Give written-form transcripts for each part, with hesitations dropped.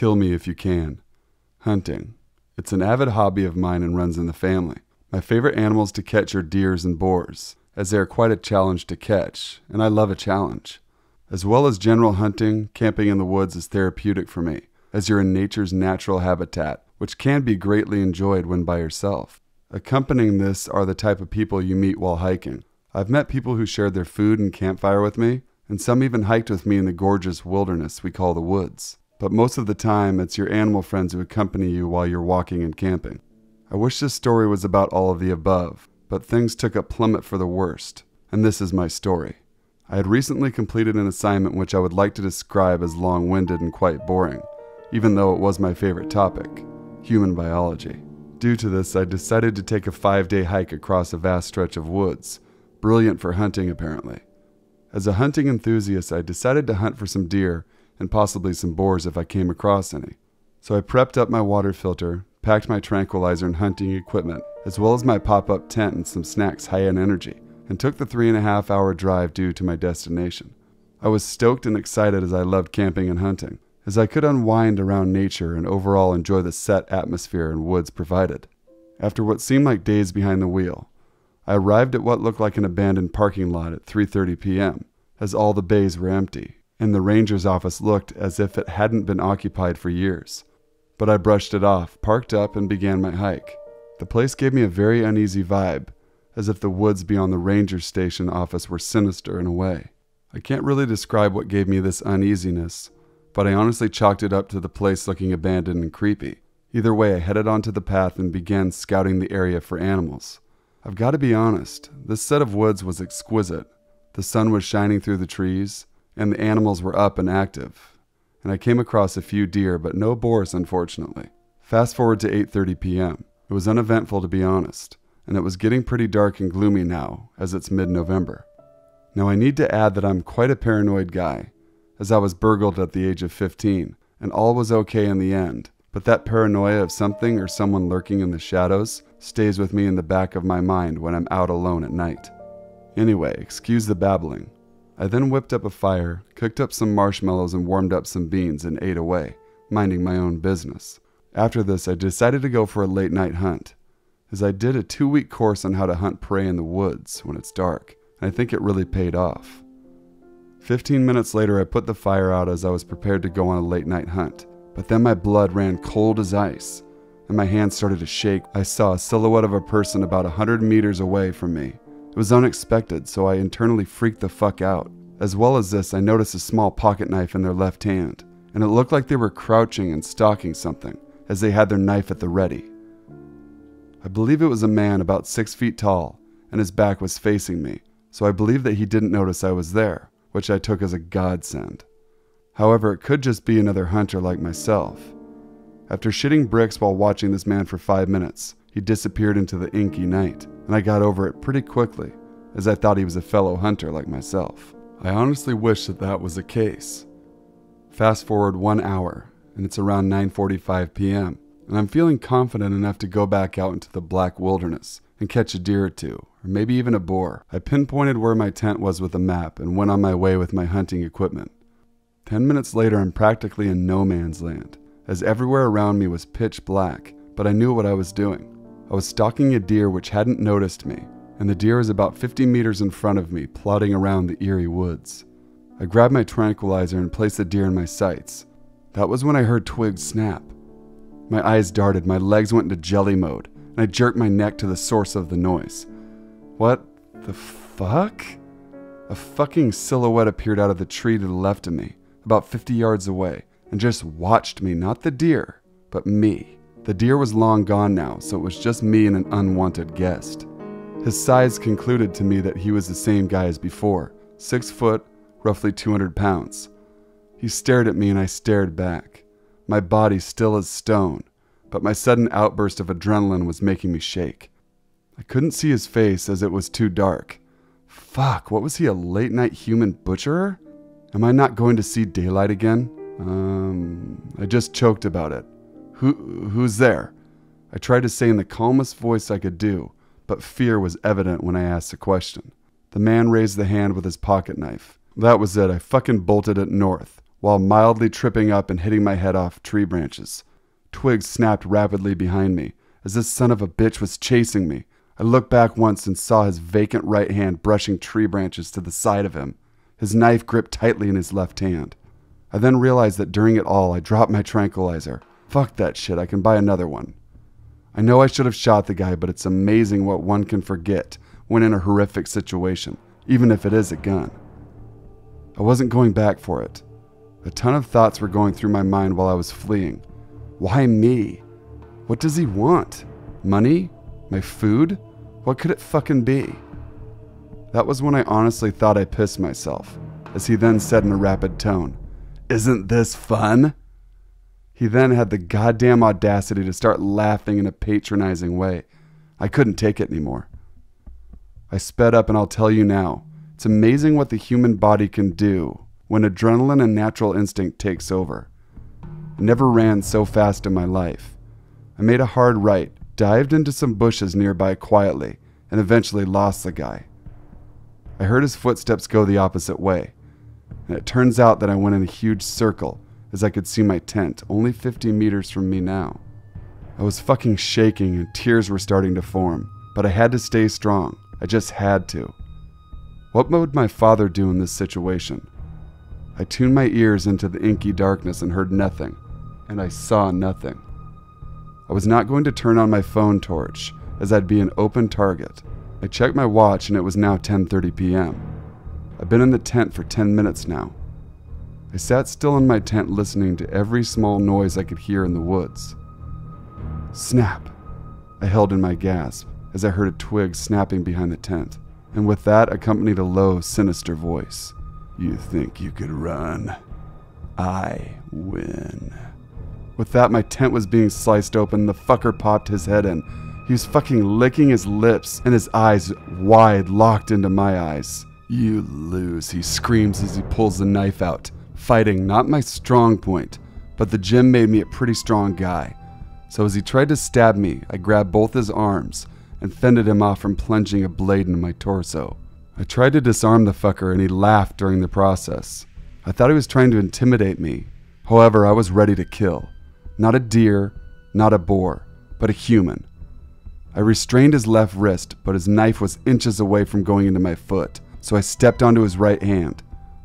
kill me if you can. Hunting. It's an avid hobby of mine and runs in the family. My favorite animals to catch are deers and boars, as they are quite a challenge to catch, and I love a challenge. As well as general hunting, camping in the woods is therapeutic for me, as you're in nature's natural habitat, which can be greatly enjoyed when by yourself. Accompanying this are the type of people you meet while hiking. I've met people who shared their food and campfire with me, and some even hiked with me in the gorgeous wilderness we call the woods. But most of the time, it's your animal friends who accompany you while you're walking and camping. I wish this story was about all of the above, but things took a plummet for the worst, and this is my story. I had recently completed an assignment which I would like to describe as long-winded and quite boring, even though it was my favorite topic, human biology. Due to this, I decided to take a 5-day hike across a vast stretch of woods, brilliant for hunting apparently. As a hunting enthusiast, I decided to hunt for some deer and possibly some boars if I came across any. So I prepped up my water filter, packed my tranquilizer and hunting equipment, as well as my pop-up tent and some snacks high in energy, and took the 3.5-hour drive due to my destination. I was stoked and excited as I loved camping and hunting, as I could unwind around nature and overall enjoy the set atmosphere and woods provided. After what seemed like days behind the wheel, I arrived at what looked like an abandoned parking lot at 3:30 p.m., as all the bays were empty, and the ranger's office looked as if it hadn't been occupied for years. But I brushed it off, parked up, and began my hike. The place gave me a very uneasy vibe, as if the woods beyond the ranger station office were sinister in a way. I can't really describe what gave me this uneasiness, but I honestly chalked it up to the place looking abandoned and creepy. Either way, I headed onto the path and began scouting the area for animals. I've got to be honest, this set of woods was exquisite. The sun was shining through the trees, and the animals were up and active. And I came across a few deer, but no boars, unfortunately. Fast forward to 8:30 p.m. It was uneventful, to be honest, and it was getting pretty dark and gloomy now, as it's mid-November. Now I need to add that I'm quite a paranoid guy, as I was burgled at the age of 15, and all was okay in the end, but that paranoia of something or someone lurking in the shadows stays with me in the back of my mind when I'm out alone at night. Anyway, excuse the babbling. I then whipped up a fire, cooked up some marshmallows and warmed up some beans and ate away, minding my own business. After this, I decided to go for a late night hunt, as I did a 2-week course on how to hunt prey in the woods when it's dark, and I think it really paid off. 15 minutes later, I put the fire out as I was prepared to go on a late night hunt, but then my blood ran cold as ice, and my hands started to shake. I saw a silhouette of a person about 100 meters away from me. It was unexpected, so I internally freaked the fuck out. As well as this, I noticed a small pocket knife in their left hand, and it looked like they were crouching and stalking something, as they had their knife at the ready. I believe it was a man about 6 feet tall, and his back was facing me, so I believe that he didn't notice I was there, which I took as a godsend. However, it could just be another hunter like myself. After shitting bricks while watching this man for 5 minutes, he disappeared into the inky night, and I got over it pretty quickly, as I thought he was a fellow hunter like myself. I honestly wish that that was the case. Fast forward 1 hour, and it's around 9:45 p.m., and I'm feeling confident enough to go back out into the black wilderness and catch a deer or two, or maybe even a boar. I pinpointed where my tent was with a map and went on my way with my hunting equipment. 10 minutes later, I'm practically in no man's land, as everywhere around me was pitch black, but I knew what I was doing. I was stalking a deer which hadn't noticed me, and the deer was about 50 meters in front of me, plodding around the eerie woods. I grabbed my tranquilizer and placed the deer in my sights. That was when I heard twigs snap. My eyes darted, my legs went into jelly mode, and I jerked my neck to the source of the noise. What the fuck? A fucking silhouette appeared out of the tree to the left of me, about 50 yards away, and just watched me, not the deer, but me. The deer was long gone now, so it was just me and an unwanted guest. His size concluded to me that he was the same guy as before, 6 foot, roughly 200 pounds. He stared at me and I stared back, my body still as stone, but my sudden outburst of adrenaline was making me shake. I couldn't see his face as it was too dark. Fuck, what was he, a late night human butcherer? Am I not going to see daylight again? I just choked about it. Who's there? I tried to say in the calmest voice I could do, but fear was evident when I asked the question. The man raised the hand with his pocket knife. That was it, I fucking bolted it north, while mildly tripping up and hitting my head off tree branches. Twigs snapped rapidly behind me as this son of a bitch was chasing me. I looked back once and saw his vacant right hand brushing tree branches to the side of him, his knife gripped tightly in his left hand. I then realized that during it all, I dropped my tranquilizer. Fuck that shit, I can buy another one. I know I should have shot the guy, but it's amazing what one can forget when in a horrific situation, even if it is a gun. I wasn't going back for it. A ton of thoughts were going through my mind while I was fleeing. Why me? What does he want? Money? My food? What could it fucking be? That was when I honestly thought I pissed myself, as he then said in a rapid tone, "Isn't this fun?" He then had the goddamn audacity to start laughing in a patronizing way. I couldn't take it anymore. I sped up, and I'll tell you now, it's amazing what the human body can do when adrenaline and natural instinct takes over. I never ran so fast in my life. I made a hard right, dived into some bushes nearby quietly, and eventually lost the guy. I heard his footsteps go the opposite way, and it turns out that I went in a huge circle as I could see my tent only 50 meters from me now. I was fucking shaking and tears were starting to form, but I had to stay strong. I just had to. What would my father do in this situation? I tuned my ears into the inky darkness and heard nothing, and I saw nothing. I was not going to turn on my phone torch, as I'd be an open target. I checked my watch and it was now 10:30 p.m. I've been in the tent for 10 minutes now. I sat still in my tent listening to every small noise I could hear in the woods. Snap! I held in my gasp as I heard a twig snapping behind the tent, and with that accompanied a low, sinister voice. "You think you could run? I win." With that, my tent was being sliced open. The fucker popped his head in. He was fucking licking his lips and his eyes wide, locked into my eyes. "You lose," he screams as he pulls the knife out. Fighting, not my strong point, but the gym made me a pretty strong guy. So as he tried to stab me, I grabbed both his arms and fended him off from plunging a blade into my torso. I tried to disarm the fucker and he laughed during the process. I thought he was trying to intimidate me. However, I was ready to kill. Not a deer, not a boar, but a human. I restrained his left wrist, but his knife was inches away from going into my foot, so I stepped onto his right hand,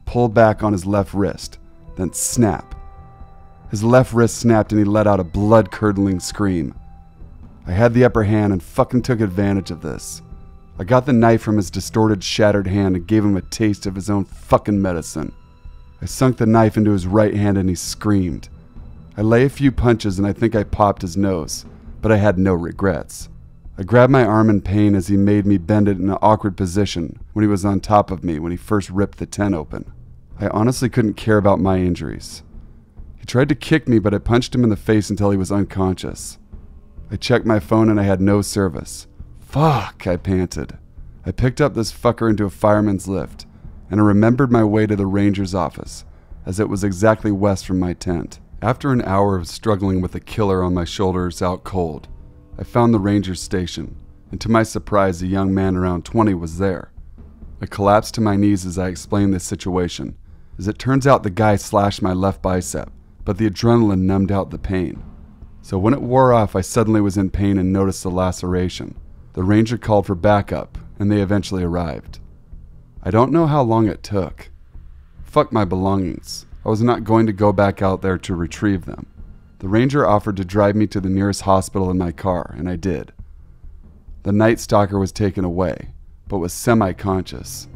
pulled back on his left wrist, then snap. His left wrist snapped and he let out a blood-curdling scream. I had the upper hand and fucking took advantage of this. I got the knife from his distorted, shattered hand and gave him a taste of his own fucking medicine. I sunk the knife into his right hand and he screamed. I lay a few punches and I think I popped his nose, but I had no regrets. I grabbed my arm in pain as he made me bend it in an awkward position when he was on top of me when he first ripped the tent open. I honestly couldn't care about my injuries. He tried to kick me, but I punched him in the face until he was unconscious. I checked my phone and I had no service. Fuck, I panted. I picked up this fucker into a fireman's lift, and I remembered my way to the ranger's office, as it was exactly west from my tent. After an hour of struggling with a killer on my shoulders out cold, I found the ranger's station, and to my surprise, a young man around 20 was there. I collapsed to my knees as I explained the situation. As it turns out, the guy slashed my left bicep, but the adrenaline numbed out the pain. So when it wore off, I suddenly was in pain and noticed the laceration. The ranger called for backup, and they eventually arrived. I don't know how long it took. Fuck my belongings. I was not going to go back out there to retrieve them. The ranger offered to drive me to the nearest hospital in my car, and I did. The night stalker was taken away, but was semi-conscious.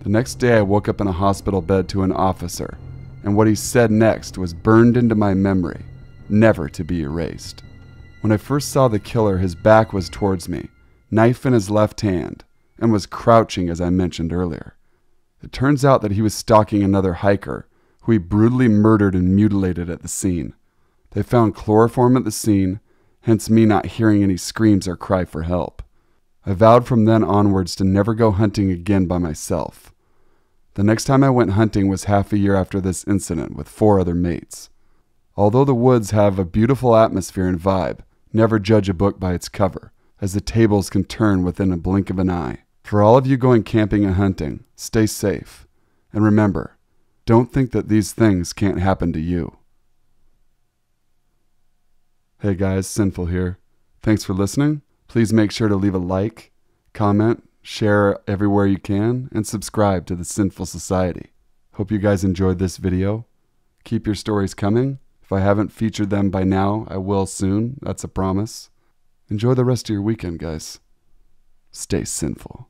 The next day I woke up in a hospital bed to an officer, and what he said next was burned into my memory, never to be erased. When I first saw the killer, his back was towards me, knife in his left hand, and was crouching as I mentioned earlier. It turns out that he was stalking another hiker, who he brutally murdered and mutilated at the scene. They found chloroform at the scene, hence me not hearing any screams or cry for help. I vowed from then onwards to never go hunting again by myself. The next time I went hunting was half a year after this incident with 4 other mates. Although the woods have a beautiful atmosphere and vibe, never judge a book by its cover, as the tables can turn within a blink of an eye. For all of you going camping and hunting, stay safe. And remember, Don't think that these things can't happen to you. Hey guys, Sinful here. Thanks for listening. Please make sure to leave a like, comment, share everywhere you can, and subscribe to the Sinful Society. Hope you guys enjoyed this video. Keep your stories coming. If I haven't featured them by now, I will soon. That's a promise. Enjoy the rest of your weekend, guys. Stay sinful.